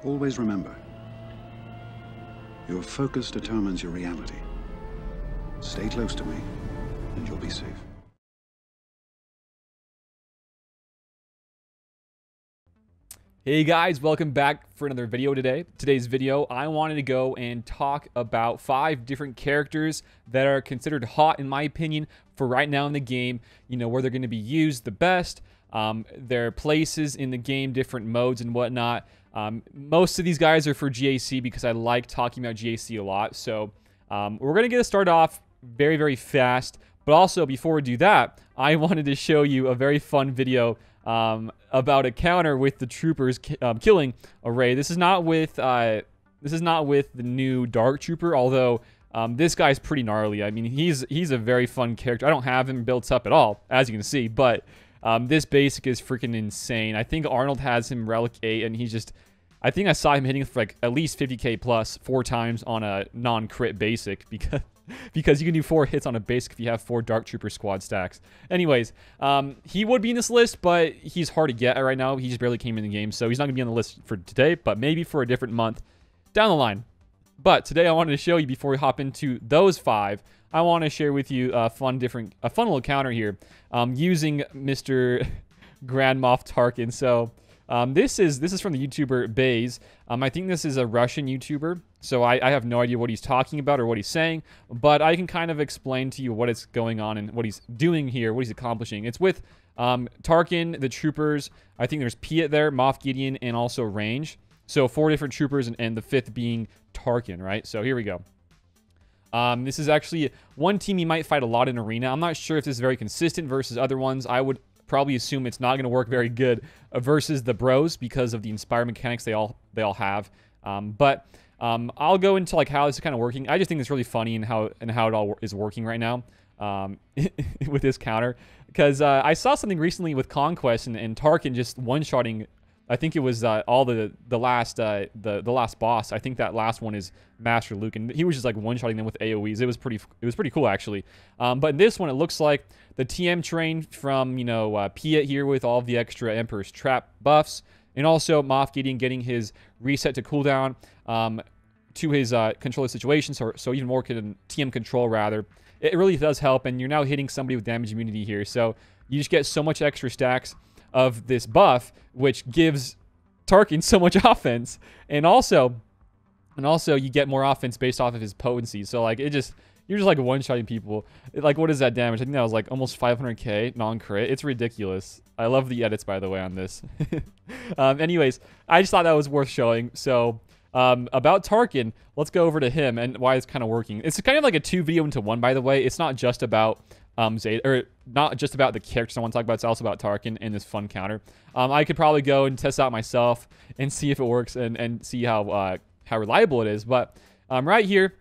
Always remember, your focus determines your reality. Stay close to me, and you'll be safe. Hey guys, welcome back for another video today. Today's video, I wanted to go and talk about 5 different characters that are considered hot, in my opinion, for right now in the game. You know, where they're going to be used the best, their places in the game, different modes and whatnot. Most of these guys are for GAC because I like talking about GAC a lot. So we're going to get it started off very, very fast. But also, before we do that, I wanted to show you a very fun video about a counter with the troopers killing a raid. This is not with the new Dark Trooper, although this guy's pretty gnarly. I mean, he's a very fun character. I don't have him built up at all, as you can see, but this basic is freaking insane. I think Arnold has him Relic 8, and he's just... I think I saw him hitting for like at least 50k plus 4 times on a non-crit basic because you can do 4 hits on a basic if you have 4 Dark Trooper squad stacks. Anyways, he would be in this list, but he's hard to get right now. He just barely came in the game, so he's not going to be on the list for today, but maybe for a different month down the line. But today I wanted to show you, before we hop into those 5, I want to share with you a fun little counter here using Mr. Grand Moff Tarkin. So... This is from the YouTuber Baze. I think this is a Russian YouTuber, so I have no idea what he's talking about or what he's saying, but I can kind of explain to you what is going on and what he's doing here, what he's accomplishing. It's with Tarkin, the troopers. I think there's Piata there, Moff Gideon, and also Range. So 4 different troopers, and the 5th being Tarkin, right? So here we go. This is actually one team you might fight a lot in Arena. I'm not sure if this is very consistent versus other ones. I would probably assume it's not going to work very good versus the bros because of the inspire mechanics they all have. But I'll go into like how this is kind of working. I just think it's really funny and how it all is working right now with this counter, because I saw something recently with Conquest and Tarkin just one-shotting. I think it was all the last boss. I think that last one is Master Luke, and he was just like one-shotting them with AoEs. It was pretty cool actually. But in this one, it looks like the TM train from Piata here with all of the extra Emperor's Trap buffs, and also Moff Gideon getting his reset to cooldown to his control situation, so even more TM control rather. It really does help, and you're now hitting somebody with damage immunity here, so you just get so much extra stacks of this buff, which gives Tarkin so much offense, and also you get more offense based off of his potency. So like you're just like one-shotting people. Like, what is that damage? I think that was like almost 500k non-crit. It's ridiculous. I love the edits, by the way, on this. Anyways, I just thought that was worth showing. So about Tarkin, let's go over to him and why it's kind of working. It's kind of like a 2 video into 1, by the way. It's not just about Zeta, or not just about the characters I want to talk about. It's also about Tarkin and this fun counter. I could probably go and test out myself and see if it works and see how reliable it is. But right here,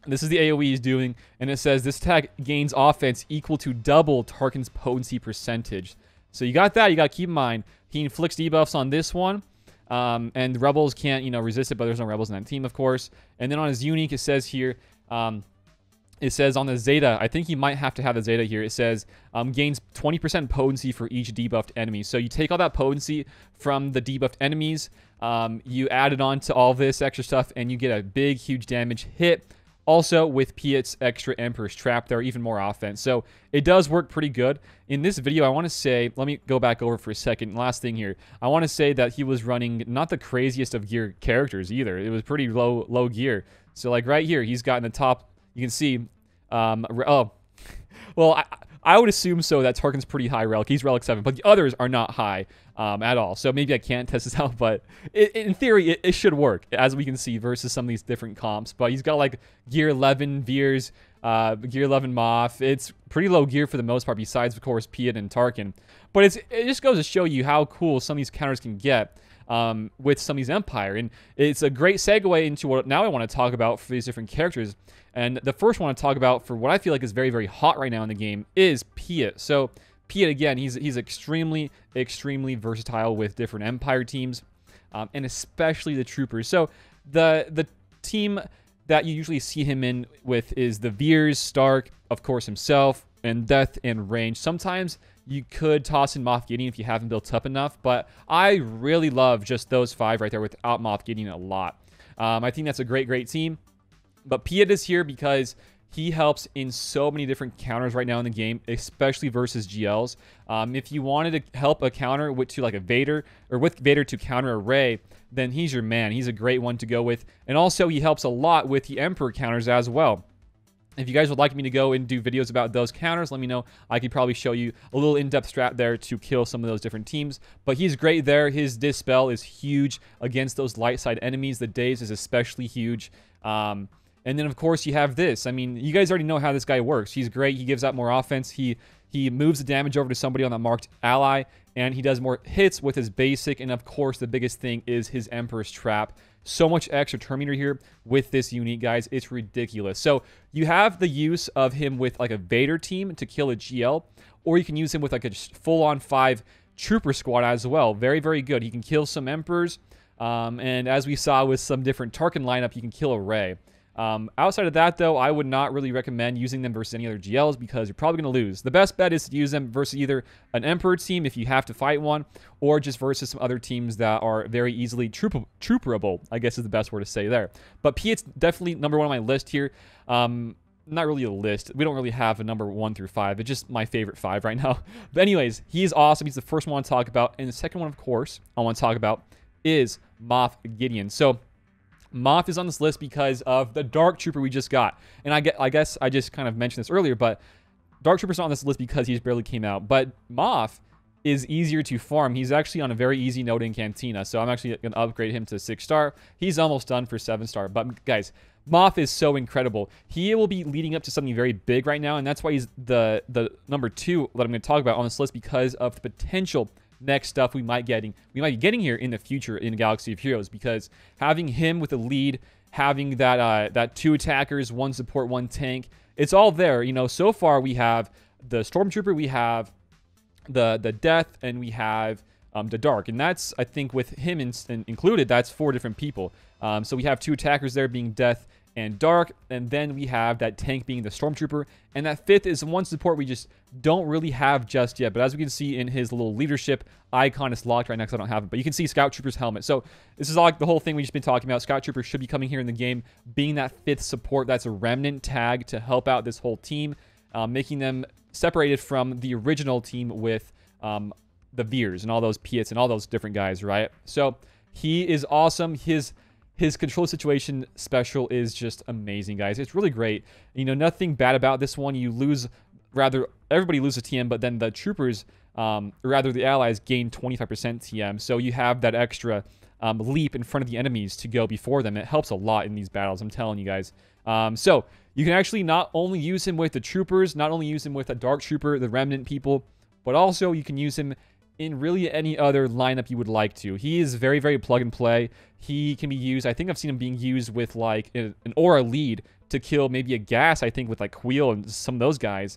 this is the AoE he's doing, and it says this attack gains offense equal to double Tarkin's potency percentage. So you got that. You got to keep in mind he inflicts debuffs on this one, and the rebels can't resist it, but there's no rebels in that team, of course. And then on his unique, it says here. It says on the Zeta, I think he might have to have the Zeta here. It says gains 20% potency for each debuffed enemy. So you take all that potency from the debuffed enemies, you add it on to all this extra stuff, and you get a big, huge damage hit. Also, with Piat's extra Emperor's Trap, there are even more offense. So it does work pretty good. In this video, I want to say, let me go back over for a second. Last thing here, I want to say that he was running not the craziest of gear characters either. It was pretty low gear. So like right here, he's got in the top. You can see, well, I would assume so that Tarkin's pretty high relic. He's relic 7, but the others are not high at all. So maybe I can't test this out, but in theory, it should work, as we can see, versus some of these different comps. But he's got like gear 11 Veers, gear 11 Moff. It's pretty low gear for the most part, besides, of course, Piata and Tarkin. But it just goes to show you how cool some of these counters can get. With some of these Empire, and it's a great segue into what now I want to talk about for these different characters. And the first one I want to talk about for what I feel like is very, very hot right now in the game is Piata. So Piata, again, he's extremely versatile with different Empire teams, and especially the troopers. So the team that you usually see him in with is the Veers, Stark, of course himself, and Death and Range. Sometimes You could toss in Moff Gideon if you haven't built up enough, but I really love just those 5 right there without Moff Gideon a lot. I think that's a great team. But Piata is here because he helps in so many different counters right now in the game, especially versus GLs. If you wanted to help a counter to like a Vader, or with Vader to counter a Rey, then he's your man. He's a great one to go with. And also, he helps a lot with the Emperor counters as well. If you guys would like me to go and do videos about those counters, let me know. I could probably show you a little in-depth strat there to kill some of those different teams. But he's great there. His Dispel is huge against those light side enemies. The Daze is especially huge. And then, of course, you have this. I mean, you guys already know how this guy works. He's great. He gives out more offense. He moves the damage over to somebody on that marked ally, and he does more hits with his basic. And, of course, the biggest thing is his Emperor's Trap. So much extra turn meter here with this unit, guys. It's ridiculous. So you have the use of him with like a Vader team to kill a GL, or you can use him with like a full-on 5 Trooper squad as well. Very good. He can kill some Emperors, and as we saw with some different Tarkin lineup, he can kill a Rey. Outside of that, though, I would not really recommend using them versus any other GLs because you're probably going to lose. The best bet is to use them versus either an Emperor team if you have to fight one, or just versus some other teams that are very easily trooperable, I guess is the best word to say there. But Piat's definitely number 1 on my list here. Not really a list. We don't really have a number 1 through 5. It's just my favorite 5 right now. But anyways, he's awesome. He's the first one I want to talk about. And the second one, of course, I want to talk about is Moff Gideon. So Moff is on this list because of the Dark Trooper we just got. And I guess I just kind of mentioned this earlier, but Dark Trooper's on this list because he just barely came out. But Moff is easier to farm. He's actually on a very easy node in Cantina, so I'm actually going to upgrade him to 6-star. He's almost done for 7-star. But guys, Moff is so incredible. He will be leading up to something very big right now, and that's why he's the number 2 that I'm going to talk about on this list, because of the potential next stuff we might be getting here in the future in Galaxy of Heroes, because having him with a lead, having that 2 attackers, 1 support, 1 tank, it's all there. You know, so far we have the Stormtrooper, we have the Death, and we have the Dark, and that's, I think, with him included, that's 4 different people. So we have 2 attackers there being Death and Dark, and then we have that tank being the Stormtrooper, and that 5th is 1 support we just don't really have just yet. But as we can see in his little leadership icon, it's locked right now because I don't have it, but you can see Scout Trooper's helmet. So this is like the whole thing we've just been talking about. Scout Trooper should be coming here in the game, being that 5th support. That's a remnant tag to help out this whole team, making them separated from the original team with the Veers and all those Piats and all those different guys, right? So he is awesome. His control situation special is just amazing, guys. It's really great. You know, nothing bad about this one. You lose, rather, everybody loses TM, but then the troopers, or rather the allies, gain 25% TM. So you have that extra leap in front of the enemies to go before them. It helps a lot in these battles, I'm telling you guys. So you can actually not only use him with the troopers, not only use him with a Dark Trooper, the Remnant people, but also you can use him in really any other lineup you would like to. He is very plug and play. He can be used, I think I've seen him being used with like an aura lead to kill maybe a gas, I think, with like Queel and some of those guys.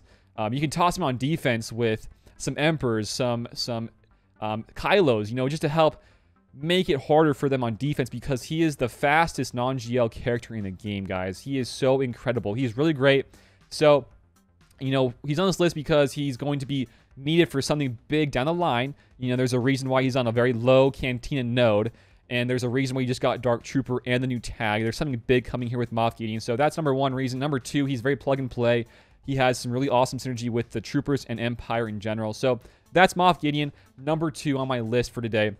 You can toss him on defense with some Emperors, some Kylos, you know, just to help make it harder for them on defense, because he is the fastest non-GL character in the game, guys. He is so incredible. He is really great. So, you know, he's on this list because he's going to be needed for something big down the line. You know, there's a reason why he's on a very low Cantina node, and there's a reason why he just got Dark Trooper and the new tag. There's something big coming here with Moff Gideon, so that's number 1 reason. Number 2, he's very plug and play. He has some really awesome synergy with the Troopers and Empire in general. So that's Moff Gideon, number 2 on my list for today.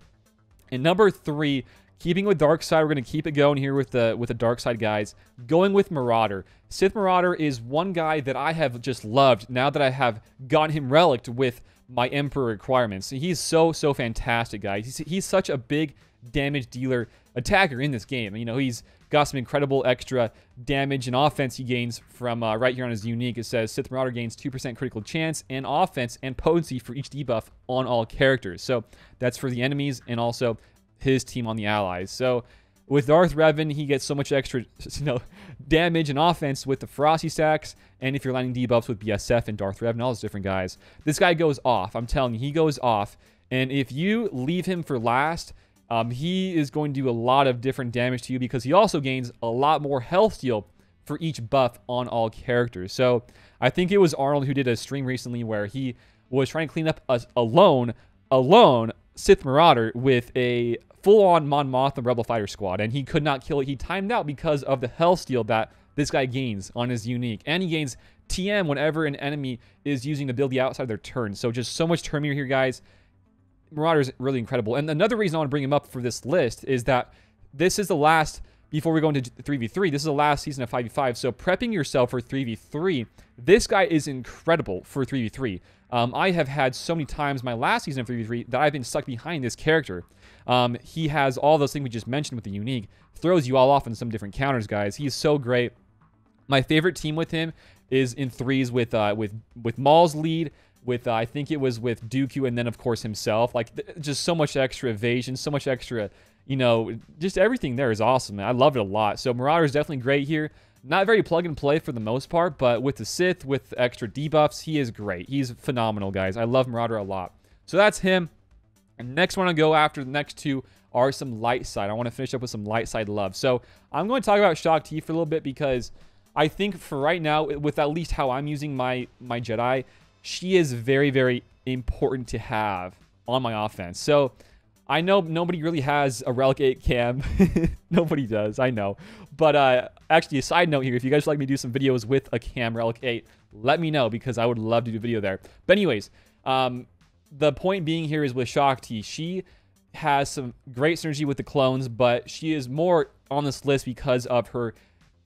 And number 3, keeping with Dark Side, we're going to keep it going here with the Dark Side guys. Going with Marauder. Sith Marauder is one guy that I have just loved now that I have gotten him relicked with my Emperor requirements. He's so fantastic, guys. He's such a big damage dealer attacker in this game. You know, he's got some incredible extra damage and offense he gains from right here on his unique. It says Sith Marauder gains 2% critical chance and offense and potency for each debuff on all characters. So that's for the enemies and also his team on the allies. So with Darth Revan, he gets so much extra, you know, damage and offense with the Frosty stacks, and if you're landing debuffs with BSF and Darth Revan, all those different guys, this guy goes off. I'm telling you, he goes off. And if you leave him for last, he is going to do a lot of different damage to you, because he also gains a lot more health steal for each buff on all characters. So I think it was Arnold who did a stream recently where he was trying to clean up a alone Sith Marauder with a full-on Mon Mothma Rebel Fighter Squad, and he could not kill it. He timed out because of the Hellsteel that this guy gains on his unique, and he gains TM whenever an enemy is using the ability outside their turn. So just so much turn meter here, guys. Marauder is really incredible. And another reason I want to bring him up for this list is that this is the last, before we go into 3v3, this is the last season of 5v5. So prepping yourself for 3v3, this guy is incredible for 3v3. I have had so many times my last season of 3v3 that I've been stuck behind this character. He has all those things we just mentioned with the unique. Throws you all off in some different counters, guys. He's so great. My favorite team with him is in threes with Maul's lead, with I think it was with Dooku, and then of course himself. Like just so much extra evasion, so much extra, you know, just everything there is awesome, man. I love it a lot. So Marauder is definitely great here. Not very plug and play for the most part, but with the Sith, with extra debuffs, he is great. He's phenomenal, guys. I love Marauder a lot. So that's him. And next one to go after, the next two are some light side. I want to finish up with some light side love. So I'm going to talk about Shakti for a little bit because I think for right now, with at least how I'm using my Jedi, she is very, very important to have on my offense. So I know nobody really has a Relic 8 cam. Nobody does, I know. But actually, a side note here, if you guys would like me to do some videos with a cam Relic 8, let me know because I would love to do a video there. But anyways, the point being here is with Shakti, she has some great synergy with the clones, but she is more on this list because of her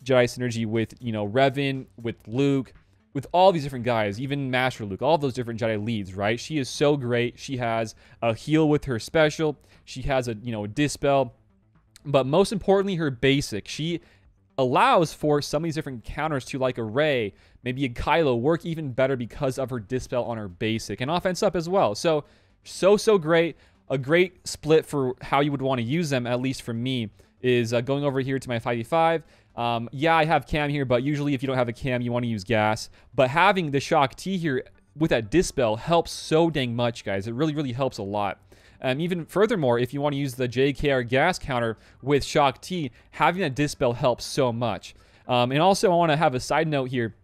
Jedi synergy with, you know, Revan, with Luke, with all these different guys, even Master Luke, all those different Jedi leads, right? She is so great. She has a heal with her special. She has a, you know, a dispel. But most importantly, her basic. She allows for some of these different counters to, like a Rey, maybe a Kylo, work even better because of her dispel on her basic. And offense up as well. So great. A great split for how you would want to use them, at least for me, is going over here to my 5v5. Yeah, I have cam here, but usually if you don't have a cam, you want to use gas. But having the Shakti here with that dispel helps so dang much, guys. It really, really helps a lot. Even furthermore, if you want to use the JKR gas counter with Shakti, having that dispel helps so much. And also, I want to have a side note here.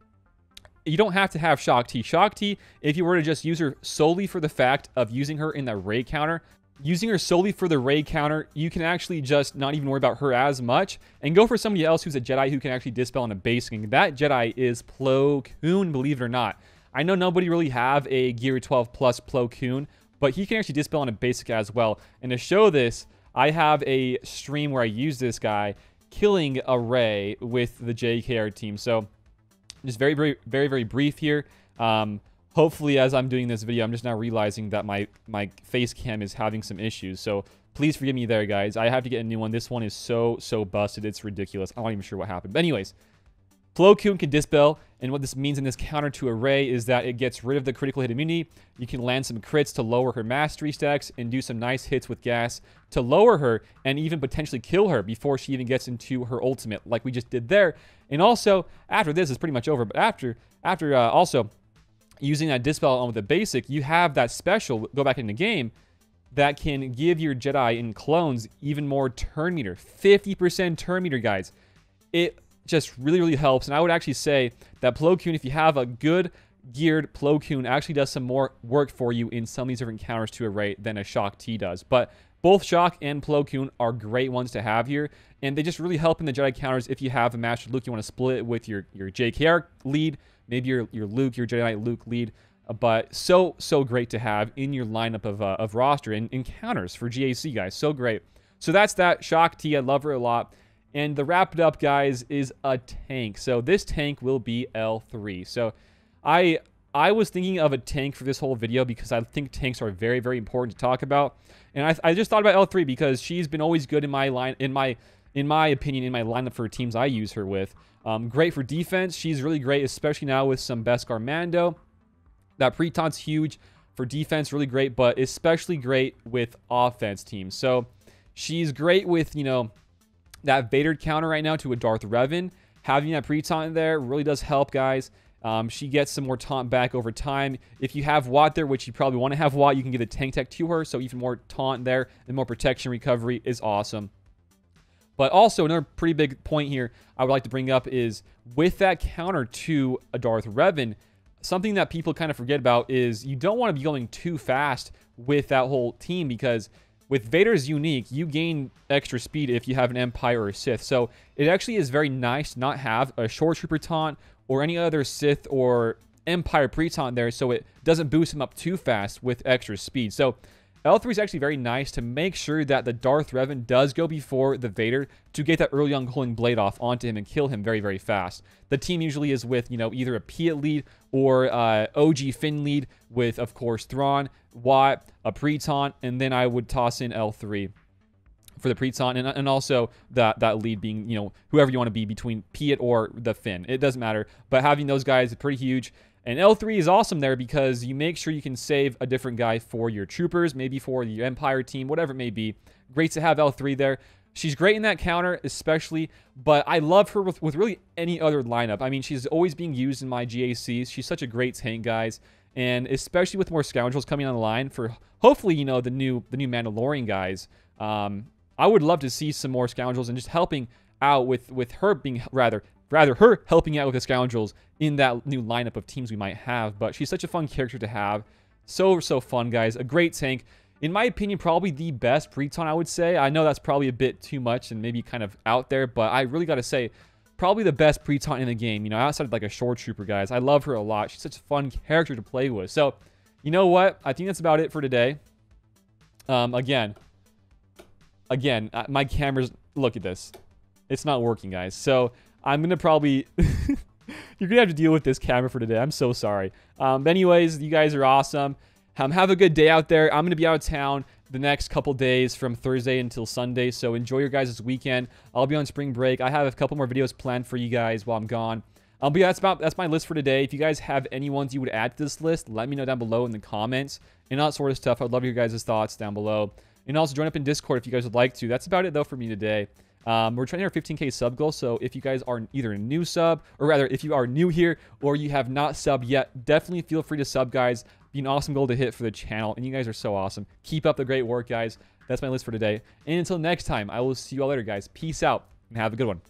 You don't have to have Shakti. Shakti, if you were to just use her solely for the fact of using her in that Rey counter, using her solely for the Rey counter, you can actually just not even worry about her as much and go for somebody else who's a Jedi who can actually dispel on a basic. And that Jedi is Plo Koon, believe it or not. I know nobody really have a Gear 12 plus Plo Koon, but he can actually dispel on a basic as well. And to show this, I have a stream where I use this guy killing a Rey with the JKR team. So just very brief here. Hopefully, as I'm doing this video, I'm just now realizing that my face cam is having some issues. So please forgive me there, guys. I have to get a new one. This one is so busted. It's ridiculous. I'm not even sure what happened. But anyways, Plo Koon can dispel, and what this means in this counter to a Rey is that it gets rid of the critical hit immunity. You can land some crits to lower her mastery stacks and do some nice hits with gas to lower her and even potentially kill her before she even gets into her ultimate, like we just did there. And also, after this is pretty much over, but after also using that dispel on with the basic, you have that special, go back in the game, that can give your Jedi and clones even more turn meter. 50% turn meter, guys. It just really helps. And I would actually say that Plo Koon, if you have a good geared Plo Koon, actually does some more work for you in some of these different counters to a Rey than a Shakti does. But both Shak and Plo Koon are great ones to have here, and they just really help in the Jedi counters. If you have a Master Luke, you want to split it with your JKR lead, maybe your Luke, your Jedi Knight Luke lead, but so great to have in your lineup of roster and counters for GAC, guys. So great. So that's that. Shakti, I love her a lot. And the wrap it up, guys, is a tank. So this tank will be L3. So I was thinking of a tank for this whole video because I think tanks are very important to talk about. And I just thought about L3 because she's been always good in my line, in my opinion, in my lineup for teams I use her with. Great for defense. She's really great, especially now with some Beskar Mando. That Preton's huge for defense, really great, but especially great with offense teams. So she's great with, you know, that Vader counter right now to a Darth Revan. Having that Preton there really does help, guys. She gets some more taunt back over time. If you have Watt there, which you probably want to have Watt, you can give a tank tech to her, so even more taunt there and more protection recovery is awesome. But also, another pretty big point here I would like to bring up is with that counter to a Darth Revan, something that people kind of forget about is you don't want to be going too fast with that whole team, because with Vader's unique, you gain extra speed if you have an Empire or a Sith. So it actually is very nice to not have a Shore Trooper taunt or any other Sith or Empire pre-taunt there, so it doesn't boost him up too fast with extra speed. So L3 is actually very nice to make sure that the Darth Revan does go before the Vader to get that early uncoiling blade off onto him and kill him very, very fast. The team usually is with, you know, either a Piat lead or OG Finn lead with, of course, Thrawn, Watt, a pre-taunt, and then I would toss in L3 for the pre-taunt, and also that lead being, you know, whoever you want to be between Piat or the Finn. It doesn't matter, but having those guys is pretty huge. And L3 is awesome there because you make sure you can save a different guy for your troopers, maybe for the Empire team, whatever it may be. Great to have L3 there. She's great in that counter especially, but I love her with really any other lineup. I mean, she's always being used in my GACs. She's such a great tank, guys. And especially with more scoundrels coming on the line for hopefully, you know, the new Mandalorian guys. I would love to see some more scoundrels and just helping out with her being rather her helping out with the scoundrels in that new lineup of teams we might have. But she's such a fun character to have. So fun, guys. A great tank. In my opinion, probably the best pre-taunt, I would say. I know that's probably a bit too much and maybe kind of out there, but I really got to say, probably the best pre-taunt in the game, you know, outside of like a Shore Trooper, guys. I love her a lot. She's such a fun character to play with. So, you know what? I think that's about it for today. Again, my camera's, look at this. It's not working, guys. So, I'm going to probably, you're going to have to deal with this camera for today. I'm so sorry. But anyways, you guys are awesome. Have a good day out there. I'm going to be out of town the next couple days from Thursday until Sunday, so enjoy your guys' weekend. I'll be on spring break. I have a couple more videos planned for you guys while I'm gone. But yeah, that's my list for today. If you guys have any ones you would add to this list, let me know down below in the comments and all that sort of stuff. I'd love your guys' thoughts down below. And also join up in Discord if you guys would like to. That's about it, though, for me today. We're trying to hit our 15K sub goal, so if you guys are either a new sub, or rather, if you are new here, or you have not subbed yet, definitely feel free to sub, guys. Be an awesome goal to hit for the channel, and you guys are so awesome. Keep up the great work, guys. That's my list for today. And until next time, I will see you all later, guys. Peace out, and have a good one.